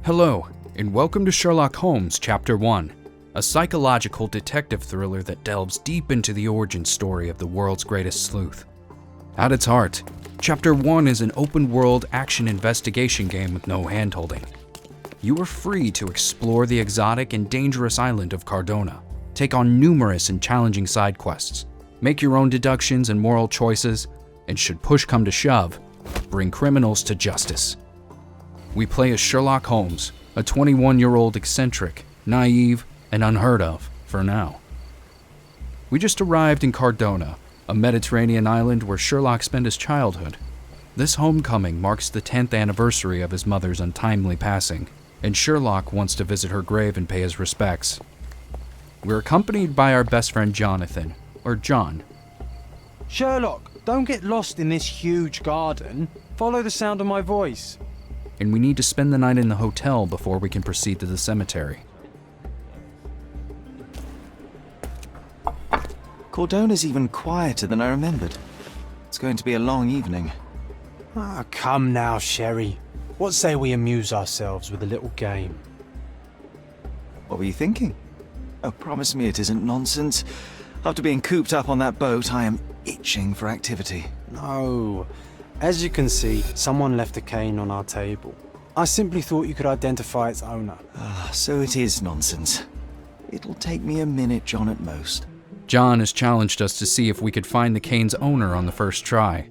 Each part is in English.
Hello, and welcome to Sherlock Holmes Chapter One, a psychological detective thriller that delves deep into the origin story of the world's greatest sleuth. At its heart, Chapter One is an open-world action investigation game with no hand-holding. You are free to explore the exotic and dangerous island of Cardona, take on numerous and challenging side quests, make your own deductions and moral choices, and should push come to shove, bring criminals to justice. We play as Sherlock Holmes, a 21-year-old eccentric, naive, and unheard of for now. We just arrived in Cardona, a Mediterranean island where Sherlock spent his childhood. This homecoming marks the 10th anniversary of his mother's untimely passing, and Sherlock wants to visit her grave and pay his respects. We're accompanied by our best friend Jonathan, or John. Sherlock, don't get lost in this huge garden. Follow the sound of my voice. And we need to spend the night in the hotel before we can proceed to the cemetery. Cardona's even quieter than I remembered. It's going to be a long evening. Come now, Sherry. What say we amuse ourselves with a little game? What were you thinking? Oh, promise me it isn't nonsense. After being cooped up on that boat, I am itching for activity. No. As you can see, someone left a cane on our table. I simply thought you could identify its owner. So it is nonsense. It'll take me a minute, John, at most. John has challenged us to see if we could find the cane's owner on the first try.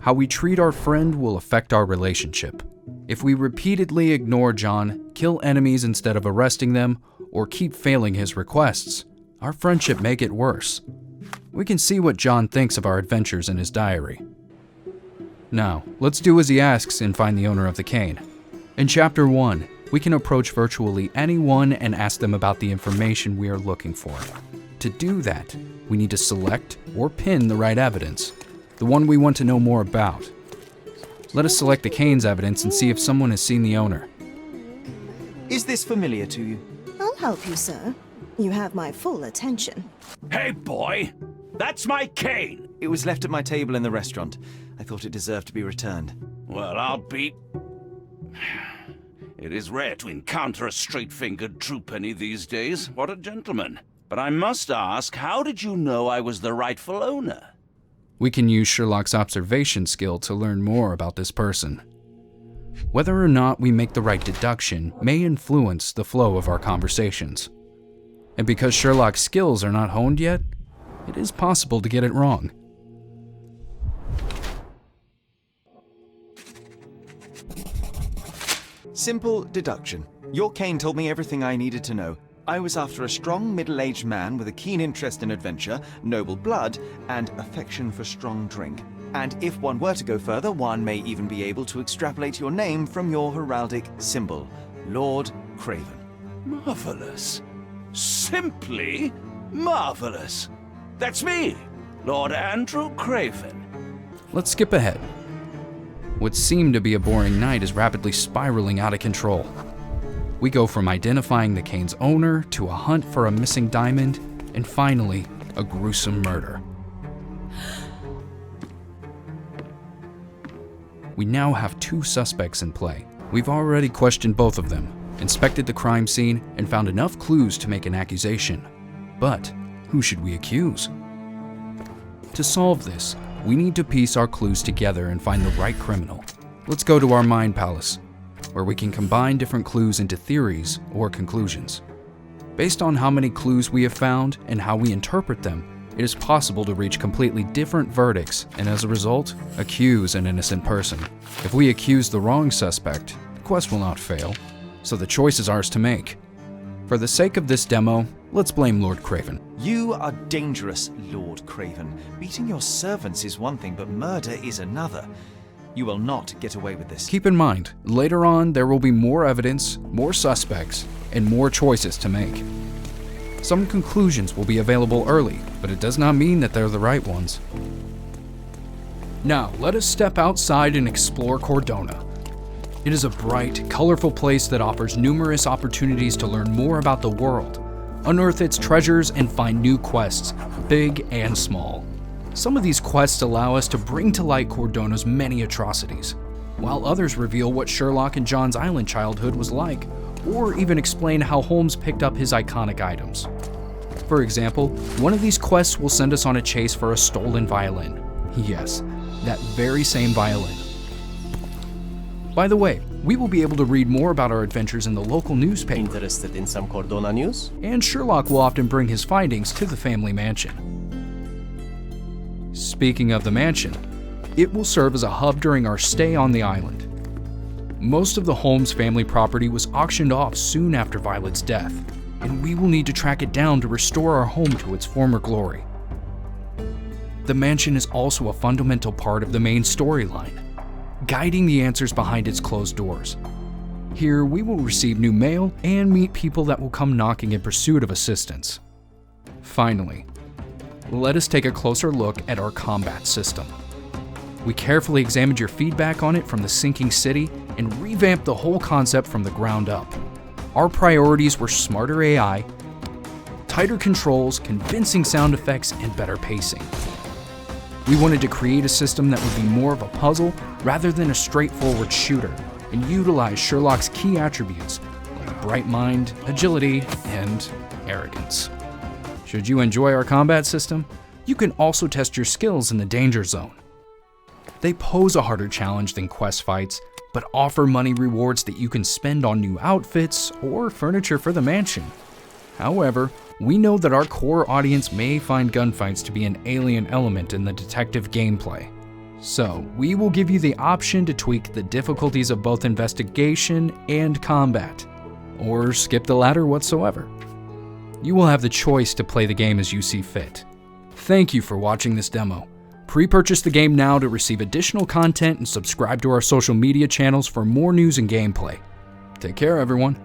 How we treat our friend will affect our relationship. If we repeatedly ignore John, kill enemies instead of arresting them, or keep failing his requests, our friendship may get worse. We can see what John thinks of our adventures in his diary. Now, let's do as he asks and find the owner of the cane. In Chapter 1, we can approach virtually anyone and ask them about the information we are looking for. To do that, we need to select or pin the right evidence, the one we want to know more about. Let us select the cane's evidence and see if someone has seen the owner. Is this familiar to you? I'll help you, sir. You have my full attention. Hey, boy! That's my cane! It was left at my table in the restaurant. I thought it deserved to be returned. Well, I'll be... It is rare to encounter a straight-fingered true penny these days. What a gentleman. But I must ask, how did you know I was the rightful owner? We can use Sherlock's observation skill to learn more about this person. Whether or not we make the right deduction may influence the flow of our conversations. And because Sherlock's skills are not honed yet, it is possible to get it wrong. Simple deduction. Your cane told me everything I needed to know. I was after a strong middle-aged man with a keen interest in adventure, noble blood, and affection for strong drink. And if one were to go further, one may even be able to extrapolate your name from your heraldic symbol, Lord Craven. Marvelous. Simply marvelous. That's me, Lord Andrew Craven. Let's skip ahead. What seemed to be a boring night is rapidly spiraling out of control. We go from identifying the cane's owner to a hunt for a missing diamond, and finally, a gruesome murder. We now have two suspects in play. We've already questioned both of them, inspected the crime scene, and found enough clues to make an accusation. But who should we accuse? To solve this, we need to piece our clues together and find the right criminal. Let's go to our mind palace, where we can combine different clues into theories or conclusions. Based on how many clues we have found and how we interpret them, it is possible to reach completely different verdicts and as a result, accuse an innocent person. If we accuse the wrong suspect, the quest will not fail, so the choice is ours to make. For the sake of this demo, let's blame Lord Craven. You are dangerous, Lord Craven. Beating your servants is one thing, but murder is another. You will not get away with this. Keep in mind, later on there will be more evidence, more suspects, and more choices to make. Some conclusions will be available early, but it does not mean that they're the right ones. Now, let us step outside and explore Cardona. It is a bright, colorful place that offers numerous opportunities to learn more about the world, unearth its treasures, and find new quests, big and small. Some of these quests allow us to bring to light Cardona's many atrocities. while others reveal what Sherlock and John's Island childhood was like, or even explain how Holmes picked up his iconic items. For example, one of these quests will send us on a chase for a stolen violin. Yes, that very same violin. By the way, we will be able to read more about our adventures in the local newspaper, Interested in some Cordona news? and Sherlock will often bring his findings to the family mansion. Speaking of the mansion, it will serve as a hub during our stay on the island. Most of the Holmes family property was auctioned off soon after Violet's death, and we will need to track it down to restore our home to its former glory. The mansion is also a fundamental part of the main storyline, guiding the answers behind its closed doors. Here, we will receive new mail and meet people that will come knocking in pursuit of assistance. Finally, let us take a closer look at our combat system. We carefully examined your feedback on it from the sinking city and revamped the whole concept from the ground up. Our priorities were smarter AI, tighter controls, convincing sound effects, and better pacing. We wanted to create a system that would be more of a puzzle rather than a straightforward shooter, and utilize Sherlock's key attributes like bright mind, agility, and arrogance. Should you enjoy our combat system, you can also test your skills in the danger zone. They pose a harder challenge than quest fights, but offer money rewards that you can spend on new outfits or furniture for the mansion. However, we know that our core audience may find gunfights to be an alien element in the detective gameplay. So, we will give you the option to tweak the difficulties of both investigation and combat, or skip the latter whatsoever. You will have the choice to play the game as you see fit. Thank you for watching this demo. Pre-purchase the game now to receive additional content and subscribe to our social media channels for more news and gameplay. Take care, everyone.